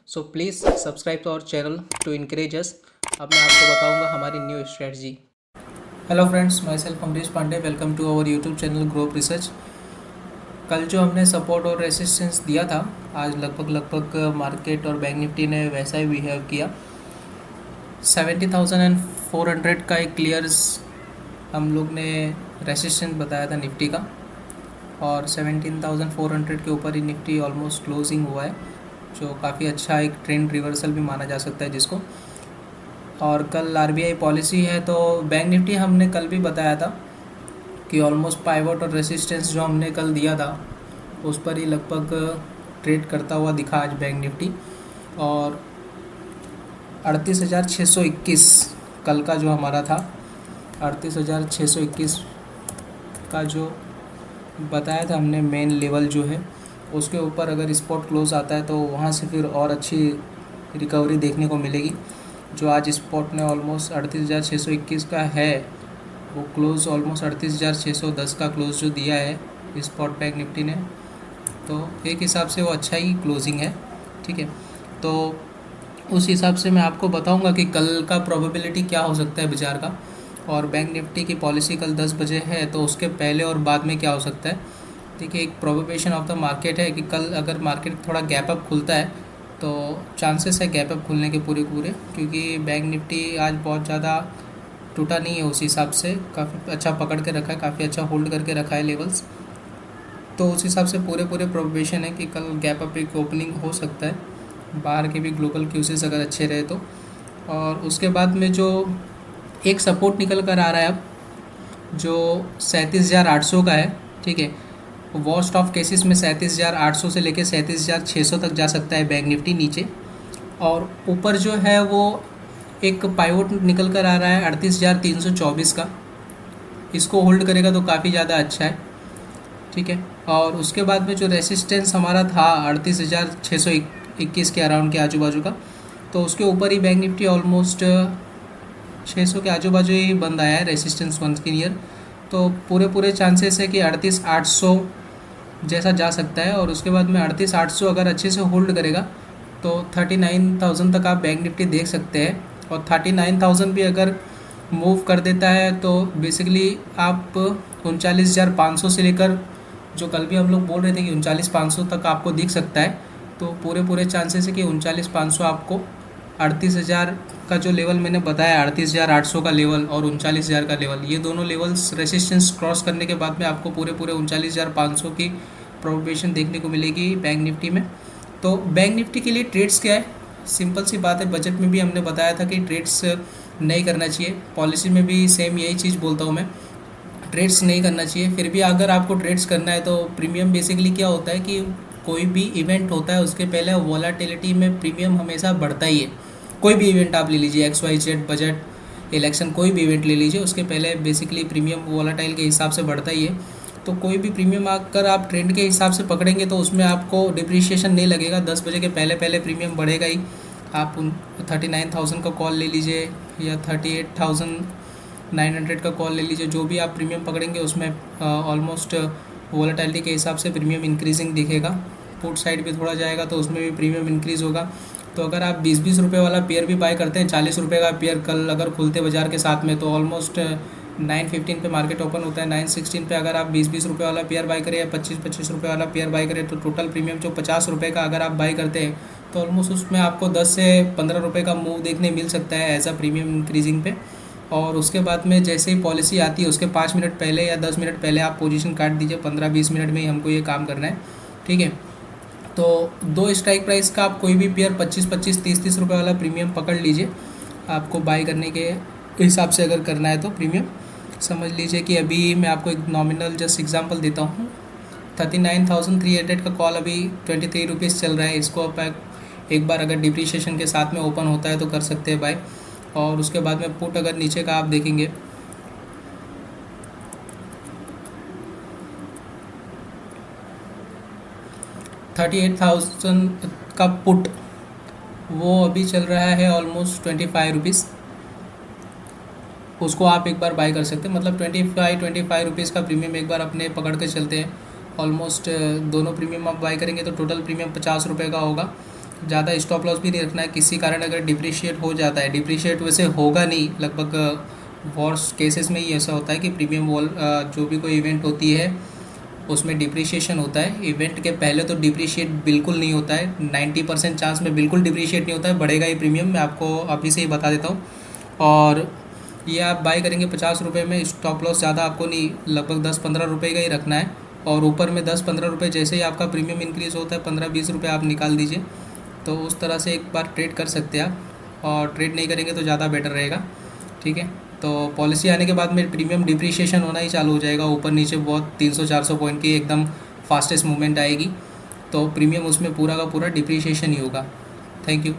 So please subscribe to our channel to encourage us. अब मैं आपको बताऊंगा हमारी new strategy. Hello friends, myself Amrish Pandey, welcome to our YouTube channel group research. कल जो हमने सपोर्ट और रेसिस्टेंस दिया था, आज लगभग मार्केट और बैंक निफ्टी ने वैसा ही बिहेव किया। 70,400 का एक क्लियर्स हम लोग ने रेसिस्टेंस बताया था निफ्टी का, और 17,400 के ऊपर ही निफ्टी ऑलमोस्ट क्लोजिंग हुआ है, जो काफ़ी अच्छा एक ट्रेंड रिवर्सल भी माना जा सकता है जिसको। और कल आरबीआई पॉलिसी है, तो बैंक निफ्टी हमने कल भी बताया था कि ऑलमोस्ट पाइवट और रेसिस्टेंस जो हमने कल दिया था उस पर ही लगभग ट्रेड करता हुआ दिखा आज बैंक निफ्टी। और 38,621 कल का जो हमारा था, 38,621 का जो बताया था हमने मेन लेवल जो है, उसके ऊपर अगर स्पॉट क्लोज आता है तो वहाँ से फिर और अच्छी रिकवरी देखने को मिलेगी। जो आज स्पॉट ने ऑलमोस्ट 38,621 का है, वो क्लोज ऑलमोस्ट 38,610 का क्लोज जो दिया है स्पॉट बैंक निफ्टी ने, तो एक हिसाब से वो अच्छा ही क्लोजिंग है। ठीक है, तो उस हिसाब से मैं आपको बताऊंगा कि कल का प्रोबेबिलिटी क्या हो सकता है बाज़ार का, और बैंक निफ्टी की पॉलिसी कल 10 बजे है, तो उसके पहले और बाद में क्या हो सकता है। देखिए, एक प्रोबेबिलिटी ऑफ द मार्केट है कि कल अगर मार्केट थोड़ा गैप अप खुलता है तो चांसेस है गैप अप खुलने के पूरे, क्योंकि बैंक निफ्टी आज बहुत ज़्यादा टूटा नहीं है, उस हिसाब से काफ़ी अच्छा पकड़ के रखा है, काफ़ी अच्छा होल्ड करके रखा है लेवल्स। तो उस हिसाब से पूरे प्रोबेबिलिटी है कि कल गैप अप एक ओपनिंग हो सकता है, बाहर के भी ग्लोबल क्यूसेस अगर अच्छे रहे तो। और उसके बाद में जो एक सपोर्ट निकल कर आ रहा है अब, जो 37,800 का है। ठीक है, वर्स्ट ऑफ केसेस में 37,800 से लेकर 37,600 तक जा सकता है बैंक निफ्टी नीचे, और ऊपर जो है वो एक पाइवट निकल कर आ रहा है 38,324 का। इसको होल्ड करेगा तो काफ़ी ज़्यादा अच्छा है। ठीक है, और उसके बाद में जो रेसिस्टेंस हमारा था 38,621 के अराउंड के आजू बाजू का, तो उसके ऊपर ही बैंक निफ्टी ऑलमोस्ट 600 के आजू बाजू ही बंद आया है रेसिस्टेंस वन के नियर। तो पूरे चांसेस है कि 38,800 जैसा जा सकता है, और उसके बाद में 38,800 अगर अच्छे से होल्ड करेगा तो 39,000 तक आप बैंक निफ्टी देख सकते हैं। और 39,000 भी अगर मूव कर देता है तो बेसिकली आप 39,500 से लेकर, जो कल भी हम लोग बोल रहे थे कि 39,500 तक आपको दिख सकता है, तो पूरे चांसेस है कि 39,500 आपको 38,000 का जो लेवल मैंने बताया, 38,800 का लेवल और 39,000 का लेवल, ये दोनों लेवल्स रेसिस्टेंस क्रॉस करने के बाद में आपको पूरे 39,500 की प्रोबेशन देखने को मिलेगी बैंक निफ्टी में। तो बैंक निफ्टी के लिए ट्रेड्स क्या है, सिंपल सी बात है। बजट में भी हमने बताया था कि ट्रेड्स नहीं करना चाहिए, पॉलिसी में भी सेम यही चीज़ बोलता हूँ मैं, ट्रेड्स नहीं करना चाहिए। फिर भी अगर आपको ट्रेड्स करना है तो प्रीमियम बेसिकली क्या होता है कि कोई भी इवेंट होता है उसके पहले वॉलेटिलिटी में प्रीमियम हमेशा बढ़ता ही है। कोई भी इवेंट आप ले लीजिए, XYZ, बजट, इलेक्शन, कोई भी इवेंट ले लीजिए, उसके पहले बेसिकली प्रीमियम वॉलेटाइल के हिसाब से बढ़ता ही है। तो कोई भी प्रीमियम अगर आप ट्रेंड के हिसाब से पकड़ेंगे तो उसमें आपको डिप्रिशिएशन नहीं लगेगा, 10 बजे के पहले प्रीमियम बढ़ेगा ही। आप 39,000 का कॉल ले लीजिए या 38,900 का कॉल ले लीजिए, जो भी आप प्रीमियम पकड़ेंगे उसमें ऑलमोस्ट वॉलेटिलिटी के हिसाब से प्रीमियम इंक्रीजिंग दिखेगा। पुट साइड पे थोड़ा जाएगा तो उसमें भी प्रीमियम इंक्रीज़ होगा। तो अगर आप 20-20 रुपये वाला पेयर भी बाय करते हैं, 40 रुपये का पेयर कल अगर खुलते बाज़ार के साथ में, तो ऑलमोस्ट 9:15 पे मार्केट ओपन होता है, 9:16 पे अगर आप 20-20 रुपये वाला पेयर बाय करें या 25-25 रुपये वाला पेयर बाय करें, तो टोटल प्रीमियम जो 50 रुपये का अगर आप बाय करते हैं तो ऑलमोस्ट उसमें आपको 10 से 15 रुपये का मूव देखने मिल सकता है एज अ प्रीमियम इंक्रीजिंग पे। और उसके बाद में जैसे ही पॉलिसी आती है उसके 5 मिनट पहले या 10 मिनट पहले आप पोजीशन काट दीजिए, 15-20 मिनट में ही हमको ये काम करना है। ठीक है, तो 2 स्ट्राइक प्राइस का आप कोई भी पेयर 25-25, 30-30 रुपये वाला प्रीमियम पकड़ लीजिए, आपको बाई करने के हिसाब से अगर करना है तो प्रीमियम समझ लीजिए कि अभी मैं आपको एक नॉमिनल जस्ट एग्जांपल देता हूँ। 39,300 का कॉल अभी 23 रुपीज़ चल रहा है, इसको आप एक बार अगर डिप्रिशिएशन के साथ में ओपन होता है तो कर सकते हैं बाय। और उसके बाद में पुट अगर नीचे का आप देखेंगे, $38,000 का पुट वो अभी चल रहा है ऑलमोस्ट 25 रुपीज़, उसको आप एक बार बाय कर सकते हैं। मतलब 25 रुपीज़ का प्रीमियम एक बार अपने पकड़ के चलते हैं। ऑलमोस्ट दोनों प्रीमियम आप बाय करेंगे तो टोटल प्रीमियम 50 रुपये का होगा। ज़्यादा स्टॉप लॉस भी नहीं रखना है। किसी कारण अगर डिप्रिशिएट हो जाता है, डिप्रिशिएट वैसे होगा नहीं, लगभग वर्स्ट केसेस में ही ऐसा होता है कि प्रीमियम वॉल जो भी कोई इवेंट होती है उसमें डिप्रिशिएशन होता है। इवेंट के पहले तो डिप्रिशिएट बिल्कुल नहीं होता है, 90% चांस में बिल्कुल डिप्रिशिएट नहीं होता है, बढ़ेगा ही प्रीमियम। मैं आपको अभी से ही बता देता हूँ। और ये आप बाई करेंगे 50 रुपये में, स्टॉप लॉस ज़्यादा आपको नहीं, लगभग 10-15 रुपये का ही रखना है। और ऊपर में 10-15 रुपये जैसे ही आपका प्रीमियम इंक्रीज़ होता है, 15-20 रुपये आप निकाल दीजिए। तो उस तरह से एक बार ट्रेड कर सकते हैं आप, और ट्रेड नहीं करेंगे तो ज़्यादा बेटर रहेगा। ठीक है, तो पॉलिसी आने के बाद में प्रीमियम डिप्रिशिएशन होना ही चालू हो जाएगा, ऊपर नीचे बहुत 300-400 पॉइंट की एकदम फास्टेस्ट मूवमेंट आएगी, तो प्रीमियम उसमें पूरा का पूरा डिप्रिशिएशन ही होगा। Thank you.